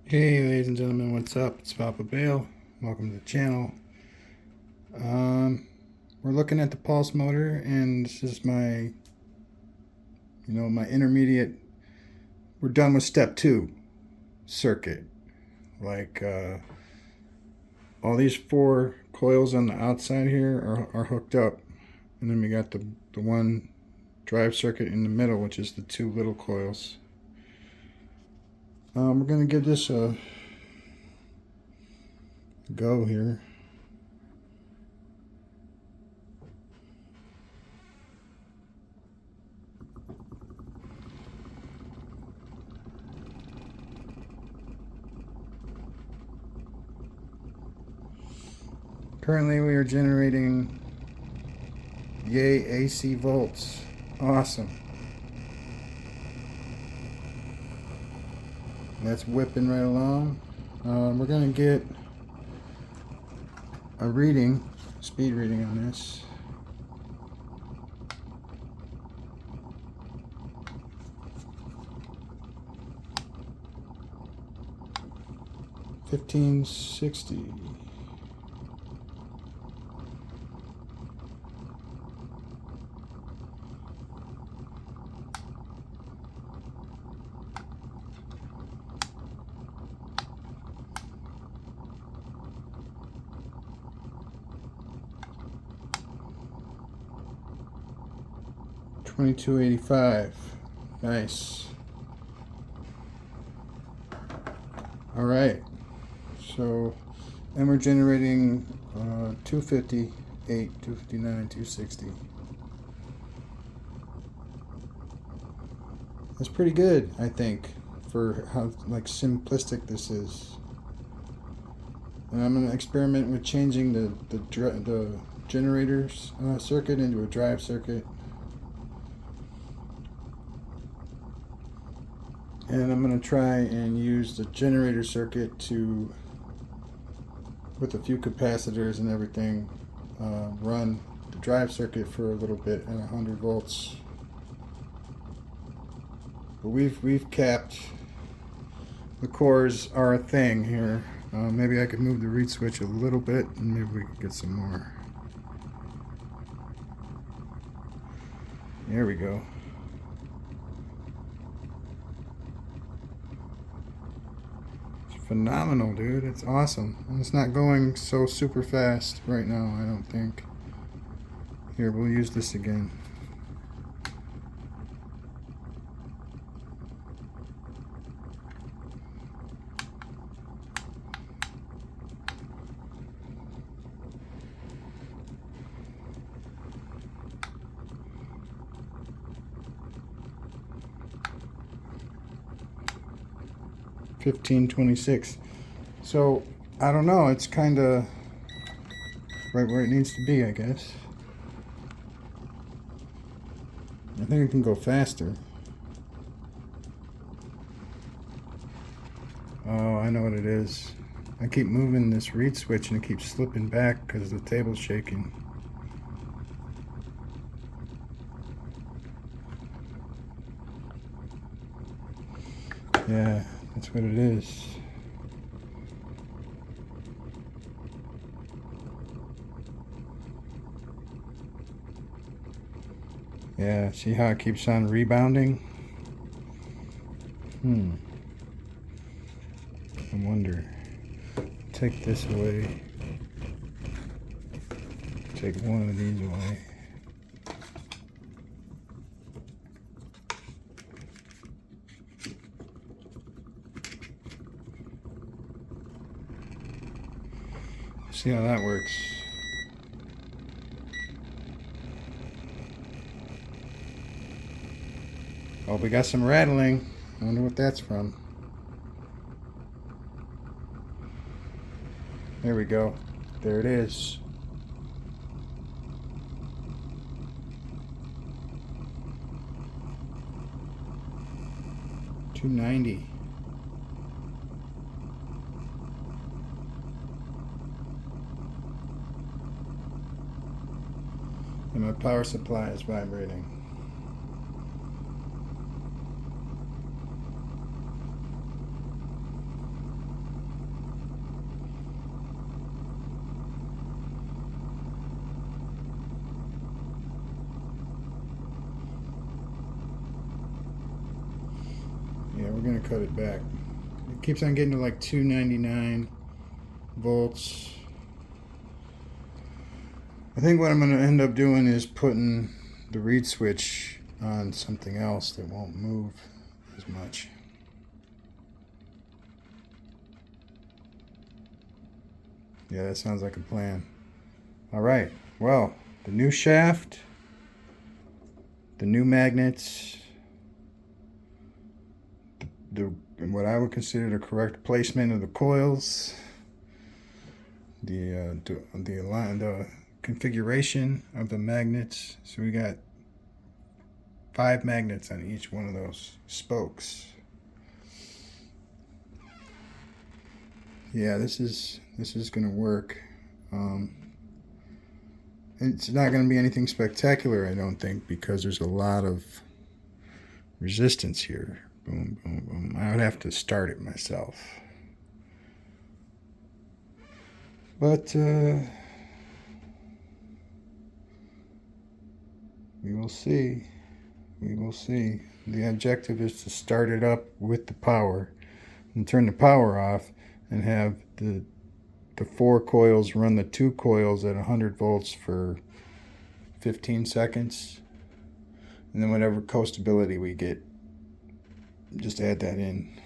Hey ladies and gentlemen, what's up? It's Papa Bale. Welcome to the channel. We're looking at the pulse motor, and this is my intermediate. We're done with step 2 circuit. Like all these 4 coils on the outside here are hooked up, and then we got the one drive circuit in the middle, which is the 2 little coils. We're gonna give this a go here. Currently we are generating yay AC volts. Awesome. That's whipping right along. We're going to get a reading, speed reading on this. $15.60. $22.85. Nice. All right. So, and we're generating 258, 259, 260. That's pretty good, I think, for how simplistic this is. And I'm going to experiment with changing the generator's circuit into a drive circuit. And I'm going to try and use the generator circuit with a few capacitors and everything, run the drive circuit for a little bit at 100 volts. But we've capped. The cores are a thing here. Maybe I could move the reed switch a little bit, and maybe we could get some more. There we go. Phenomenal, dude. It's awesome. And it's not going so super fast right now, I don't think. Here, we'll use this again. $15.26. So I don't know, it's kind of right where it needs to be, I guess. I think it can go faster. Oh, I know what it is. I keep moving this reed switch and it keeps slipping back because the table's shaking. Yeah, that's what it is. Yeah, see how it keeps on rebounding? I wonder. Take this away. Take one of these away. See how that works. Oh, we got some rattling. I wonder what that's from. There we go. There it is. $2.90. And my power supply is vibrating. cut it back. It keeps on getting to like 299 volts. I think what I'm going to end up doing is putting the reed switch on something else that won't move as much. Yeah, that sounds like a plan. All right, well, the new shaft, the new magnets, the what I would consider the correct placement of the coils, the configuration of the magnets. So we got 5 magnets on each one of those spokes. Yeah, this is gonna work. It's not gonna be anything spectacular, I don't think, because there's a lot of resistance here. Boom, boom, boom. I would have to start it myself. But we will see. We will see. The objective is to start it up with the power and turn the power off and have the 4 coils run the 2 coils at 100 volts for 15 seconds. And then whatever coastability we get, just add that in.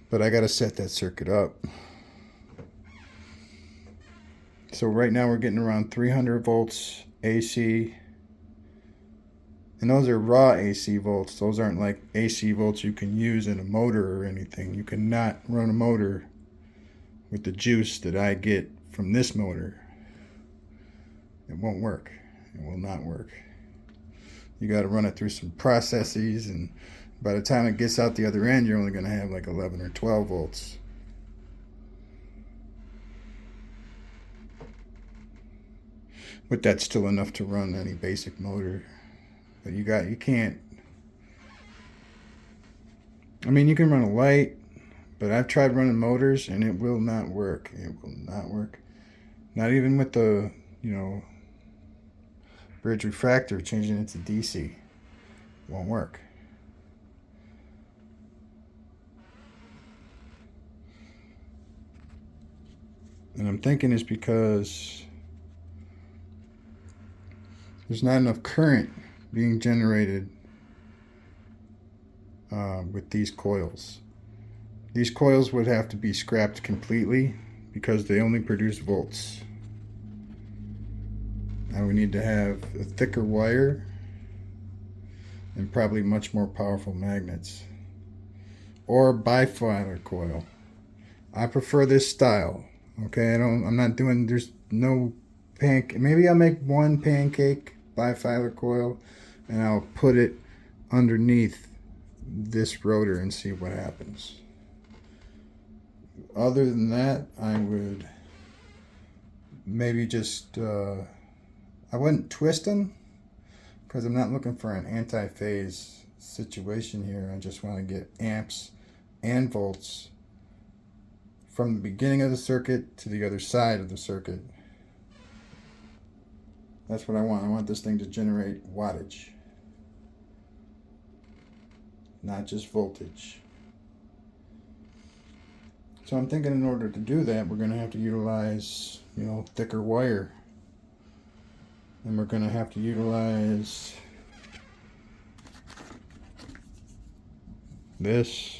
But I got to set that circuit up. So right now we're getting around 300 volts AC. And those are raw AC volts. Those aren't like AC volts you can use in a motor or anything. You cannot run a motor with the juice that I get from this motor. It won't work. It will not work. You got to run it through some processes, and by the time it gets out the other end, you're only going to have like 11 or 12 volts. But that's still enough to run any basic motor. But you can't. I mean, you can run a light, but I've tried running motors and it will not work. It will not work. Not even with the, bridge refractor, changing it to DC. Won't work. And I'm thinking it's because there's not enough current being generated with these coils. These coils would have to be scrapped completely because they only produce volts. Now we need to have a thicker wire and probably much more powerful magnets. Or a bifilar coil. I prefer this style. Okay, I'm not doing, there's no pancake. Maybe I'll make one pancake bifilar coil and I'll put it underneath this rotor and see what happens. Other than that, I would maybe just I wouldn't twist them because I'm not looking for an anti-phase situation here. I just want to get amps and volts from the beginning of the circuit to the other side of the circuit. That's what I want. I want this thing to generate wattage, not just voltage. So I'm thinking in order to do that, we're going to have to utilize, thicker wire. And we're going to have to utilize this.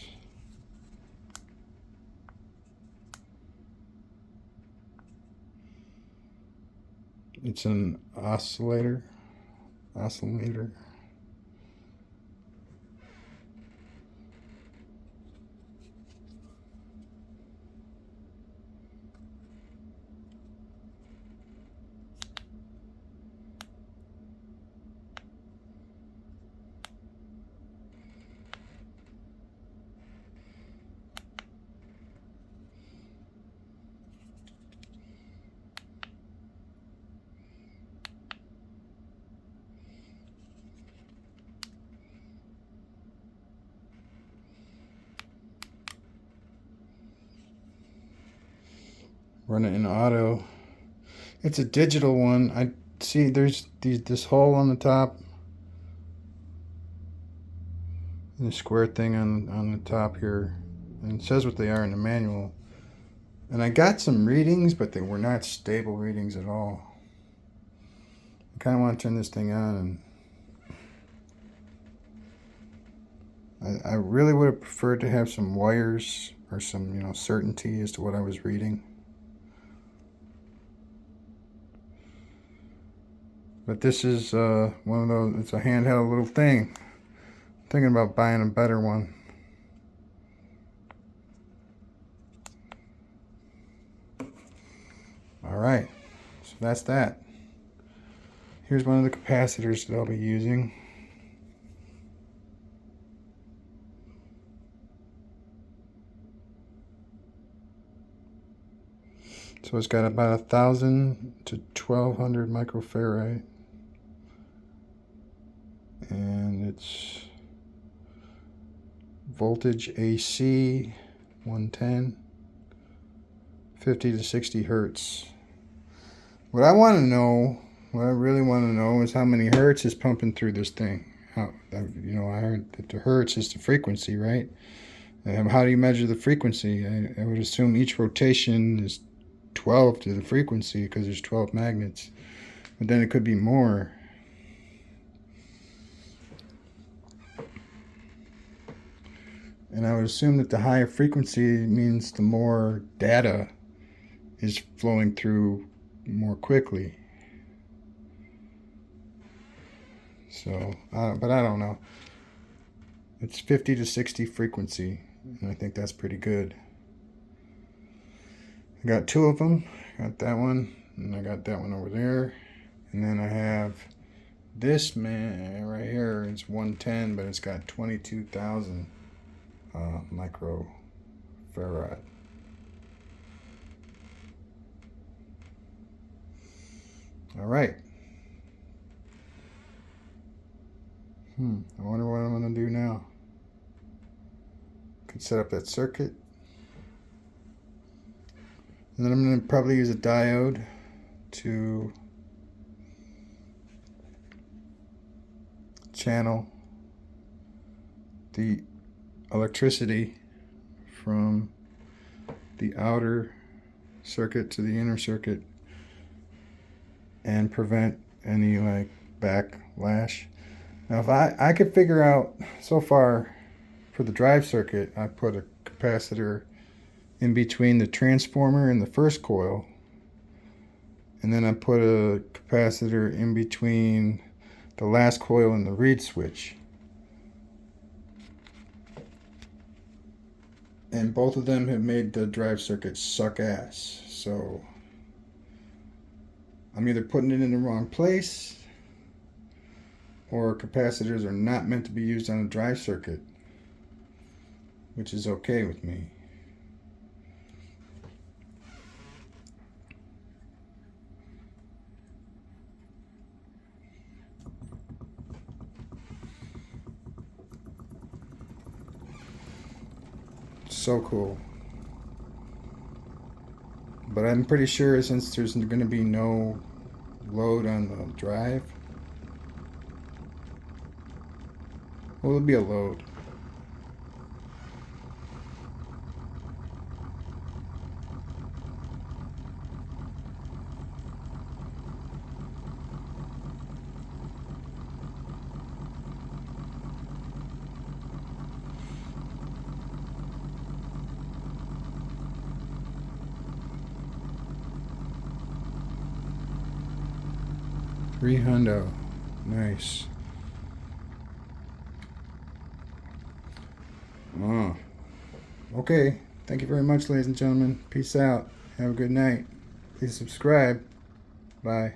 It's an oscillator. Run it in auto. It's a digital one. I see there's this hole on the top. the square thing on the top here, and it says what they are in the manual. And I got some readings, but they were not stable readings at all. I kind of want to turn this thing on, and I really would have preferred to have some wires or some, you know, certainty as to what I was reading. But this is one of those, it's a handheld little thing. I'm thinking about buying a better one. Alright, so that's that. Here's one of the capacitors that I'll be using. So it's got about 1,000 to 1,200 microfarad. And it's voltage AC 110, 50 to 60 hertz. What I want to know, what I really want to know, is how many hertz is pumping through this thing. How, you know, I heard that the hertz is the frequency, right? How do you measure the frequency? I would assume each rotation is 12 to the frequency because there's 12 magnets, but then it could be more. And I would assume that the higher frequency means the more data is flowing through more quickly. So, but I don't know. It's 50 to 60 frequency, and I think that's pretty good. I got two of them. I got that one, and I got that one over there. And then I have this man right here. It's 110, but it's got 22,000 microfarad. All right. I wonder what I'm going to do now. Could set up that circuit. And then I'm going to probably use a diode to channel the electricity from the outer circuit to the inner circuit and prevent any like backlash. Now if I could figure out, so far for the drive circuit, I put a capacitor in between the transformer and the first coil, and then I put a capacitor in between the last coil and the reed switch. And both of them have made the drive circuit suck ass. So I'm either putting it in the wrong place, or capacitors are not meant to be used on a drive circuit, which is okay with me. So cool. But I'm pretty sure since there's going to be no load on the drive, well, there'll be a load. $300. Nice. Oh. Okay. Thank you very much, ladies and gentlemen. Peace out. Have a good night. Please subscribe. Bye.